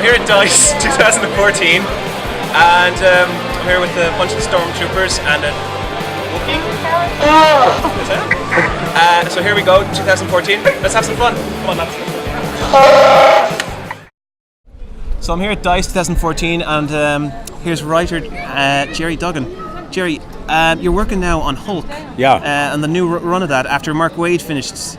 here at DICE 2014, and I'm here with a bunch of stormtroopers and a Wookiee. So here we go, 2014. Let's have some fun. Come on, lads. So I'm here at DICE 2014, and here's writer Gerry Duggan. Gerry, you're working now on Hulk. Yeah. And the new run of that after Mark Waid finishes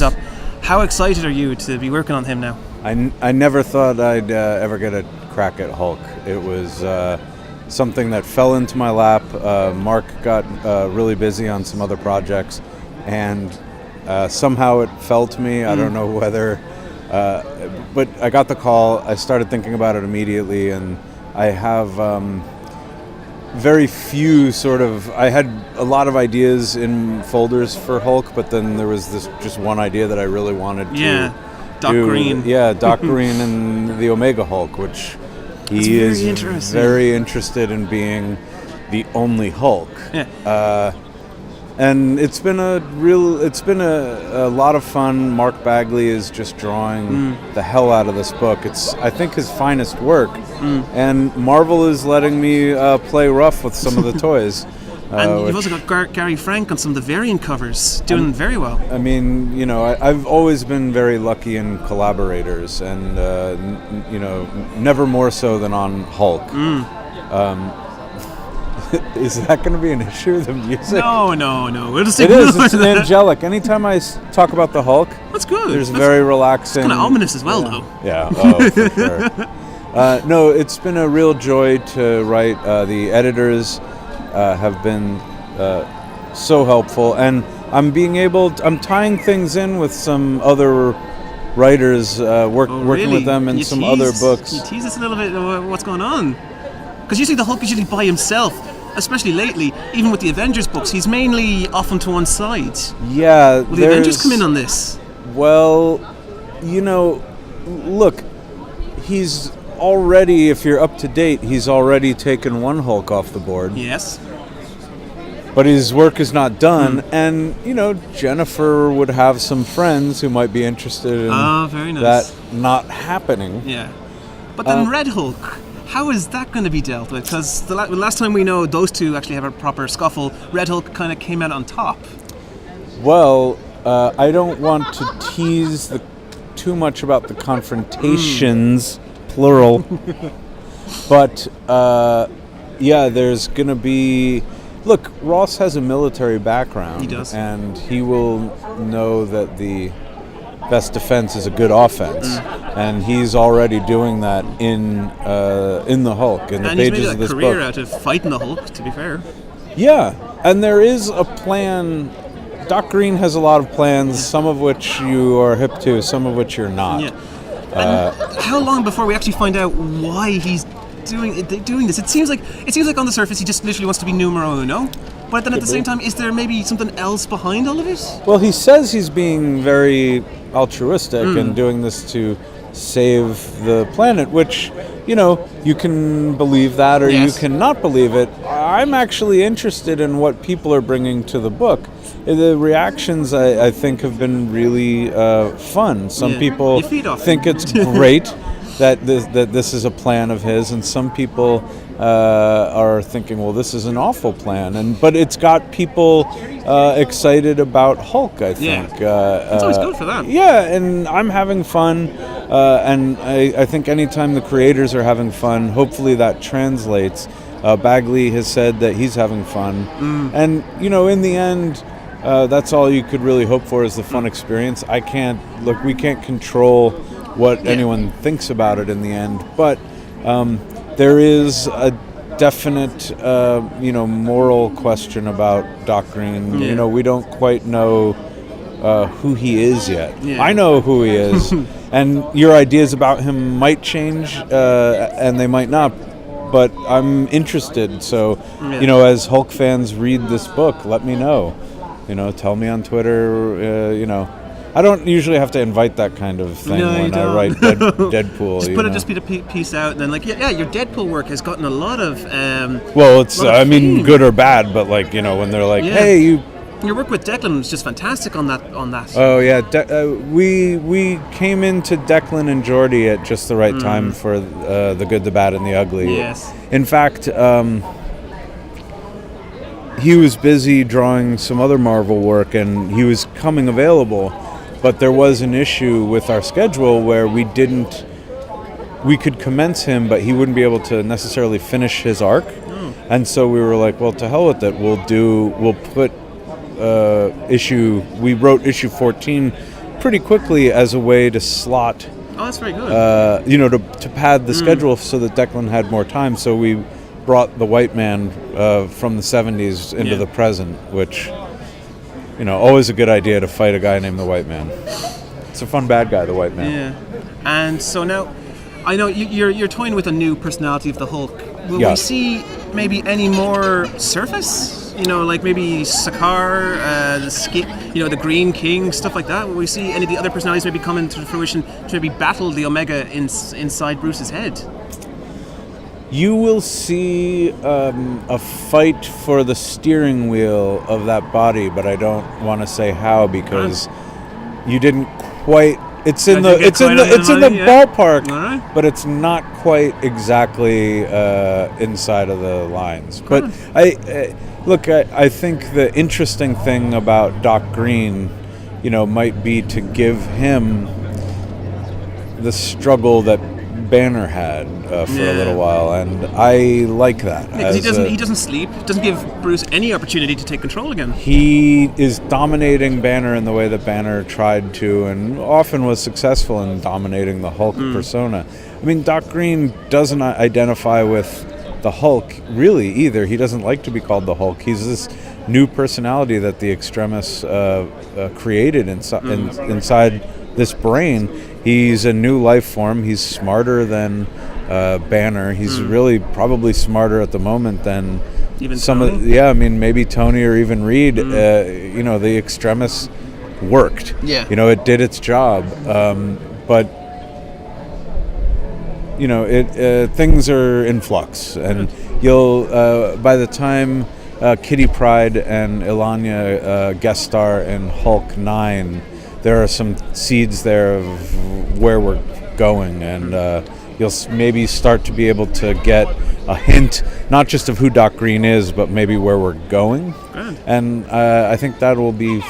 up. How excited are you to be working on him now? I never thought I'd ever get a crack at Hulk. It was something that fell into my lap. Mark got really busy on some other projects, and somehow it fell to me. I don't know whether, but I got the call. I started thinking about it immediately, and I have very few I had a lot of ideas in folders for Hulk, but then there was just one idea that I really wanted to Doc Green. Yeah, Doc Green and the Omega Hulk, which he is very interested in being the only Hulk. Yeah. And it's been a lot of fun. Mark Bagley is just drawing the hell out of this book. It's, I think, his finest work. And Marvel is letting me play rough with some of the toys. And you've also got Gary Frank on some of the variant covers, doing very well. I mean, I've always been very lucky in collaborators, and never more so than on Hulk. Is that going to be an issue, the music? No. We'll just it is. It's angelic. Anytime I talk about the Hulk, that's good. There's very relaxing. It's kind of ominous as well, though. Yeah. Oh, for sure. No, it's been a real joy to write. The editors have been so helpful, and I'm tying things in with some other writers, working with them in some other books. Can you tease us a little bit what's going on? Because usually the Hulk is usually by himself, especially lately. Even with the Avengers books, he's mainly off onto one side. Yeah. Will the Avengers come in on this? Well, look, he's already, if you're up to date, he's already taken one Hulk off the board. Yes. But his work is not done, and Jennifer would have some friends who might be interested in that not happening. Yeah. But then Red Hulk, how is that going to be dealt with? Because the last time we know those two actually have a proper scuffle, Red Hulk kind of came out on top. Well, I don't want to tease too much about the confrontations, plural. But there's going to be. Look, Ross has a military background. He does. And he will know that the best defense is a good offense. And he's already doing that in the Hulk, in the pages of this book. And he's made a career out of fighting the Hulk, to be fair. Yeah, and there is a plan. Doc Green has a lot of plans, some of which you are hip to, some of which you're not. Yeah. How long before we actually find out why he's doing this? It seems like on the surface he just literally wants to be numero uno, but then at the same time, is there maybe something else behind all of it? Well, he says he's being very altruistic and doing this to save the planet, which you can believe that or you can not believe it. I'm actually interested in what people are bringing to the book. The reactions, I think, have been really fun. Some people think it's great that this is a plan of his, and some people are thinking, well, this is an awful plan. But it's got people excited about Hulk, I think. It's always good for that. Yeah, and I'm having fun, and I think anytime the creators are having fun, hopefully that translates. Bagley has said that he's having fun, and in the end, that's all you could really hope for, is the fun experience. We can't control what anyone thinks about it in the end, but there is a definite moral question about Doc Green. We don't quite know who he is yet. I know who he is, and your ideas about him might change, and they might not, but I'm interested. So as Hulk fans read this book, let me know. Tell me on Twitter. I don't usually have to invite that kind of thing when I write Deadpool. Just put a piece out, and then your Deadpool work has gotten a lot of. Well, it's good or bad, but when they're like, hey, you your work with Declan was just fantastic on that. Oh yeah, we came into Declan and Geordie at just the right time for The Good, the Bad, and the Ugly. Yes. In fact, he was busy drawing some other Marvel work, and he was coming available. But there was an issue with our schedule where we could commence him, but he wouldn't be able to necessarily finish his arc. And so we were like, well, to hell with it. We'll put we wrote issue 14 pretty quickly as a way to slot. Oh, that's very good. To pad the schedule so that Declan had more time. So we brought the White Man from the 70s into the present, which, always a good idea to fight a guy named the White Man. It's a fun bad guy, the White Man. Yeah. And so now, I know you're toying with a new personality of the Hulk. Will we see maybe any more surface? Like maybe Sakaar, the Green King, stuff like that. Will we see any of the other personalities maybe come into fruition to maybe battle the Omega inside Bruce's head? You will see a fight for the steering wheel of that body, but I don't want to say how because you didn't quite. It's in the ballpark, right. But it's not quite exactly inside of the lines. But I think the interesting thing about Doc Green, might be to give him the struggle that Banner had for a little while, and I like that. Because he doesn't sleep, doesn't give Bruce any opportunity to take control again. He is dominating Banner in the way that Banner tried to, and often was successful in dominating the Hulk persona. I mean, Doc Green doesn't identify with the Hulk really either. He doesn't like to be called the Hulk. He's this new personality that the Extremis created inside this brain. He's a new life form. He's smarter than Banner. He's really probably smarter at the moment than even Tony? Maybe Tony or even Reed. The Extremis worked. Yeah. It did its job. But things are in flux, and you'll by the time Kitty Pryde and Ilanya guest star in Hulk 9, there are some seeds there of where we're going, and you'll maybe start to be able to get a hint, not just of who Doc Green is, but maybe where we're going. Good. And I think that will be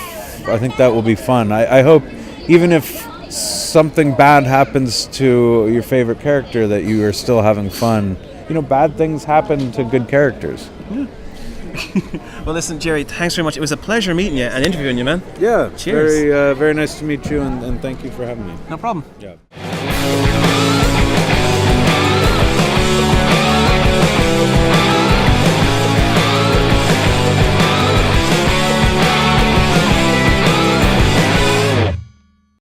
fun. I hope, even if something bad happens to your favorite character, that you are still having fun. Bad things happen to good characters. Yeah. Well, listen, Gerry, thanks very much. It was a pleasure meeting you and interviewing you, man. Yeah. Cheers. Very nice to meet you, and thank you for having me. No problem. Yeah.